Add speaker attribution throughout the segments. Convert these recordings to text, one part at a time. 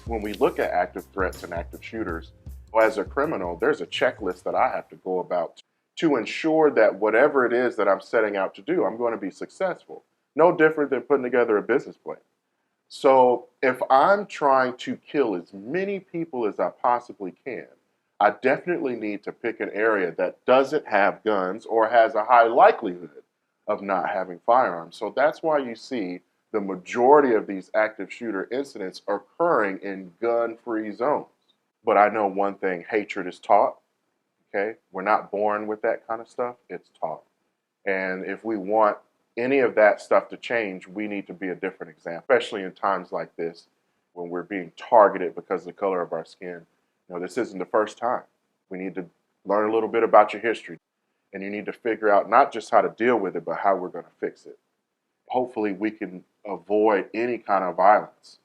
Speaker 1: when we look at active threats and active shooters, as a criminal, there's a checklist that I have to go about to ensure that whatever it is that I'm setting out to do, I'm going to be successful. No different than putting together a business plan. So if I'm trying to kill as many people as I possibly can, I definitely need to pick an area that doesn't have guns or has a high likelihood of not having firearms. So that's why you see the majority of these active shooter incidents occurring in gun-free zones. But I know one thing, hatred is taught, okay? We're not born with that kind of stuff, it's taught. And if we want any of that stuff to change, we need to be a different example, especially in times like this when we're being targeted because of the color of our skin. You know, this isn't the first time. We need to learn a little bit about your history, and you need to figure out not just how to deal with it, but how we're going to fix it. Hopefully we can avoid any kind of violence,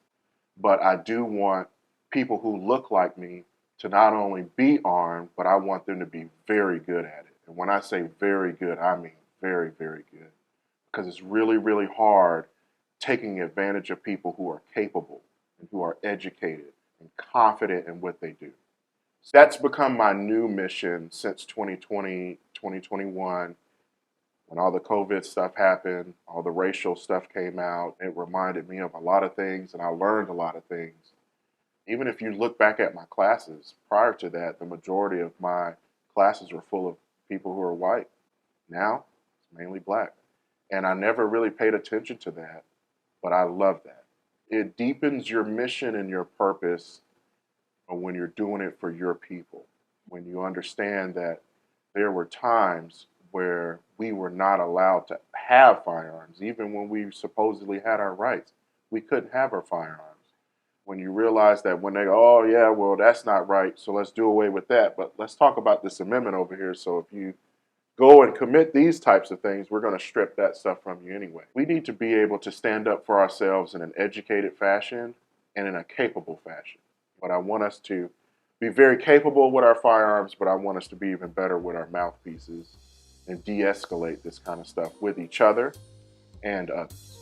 Speaker 1: but I do want people who look like me to not only be armed, but I want them to be very good at it. And when I say very good, I mean very, very good. Because it's really, really hard taking advantage of people who are capable and who are educated and confident in what they do. So that's become my new mission since 2020, 2021. When all the COVID stuff happened, all the racial stuff came out, it reminded me of a lot of things, and I learned a lot of things. Even if you look back at my classes, prior to that, the majority of my classes were full of people who are white. Now, it's mainly black. And I never really paid attention to that, but I love that. It deepens your mission and your purpose when you're doing it for your people. When you understand that there were times where we were not allowed to have firearms, even when we supposedly had our rights, we couldn't have our firearms. When you realize that when they go, oh yeah, well that's not right, so let's do away with that, but let's talk about this amendment over here, so if you go and commit these types of things, we're going to strip that stuff from you anyway. We need to be able to stand up for ourselves in an educated fashion and in a capable fashion. But I want us to be very capable with our firearms, but I want us to be even better with our mouthpieces and de-escalate this kind of stuff with each other and others.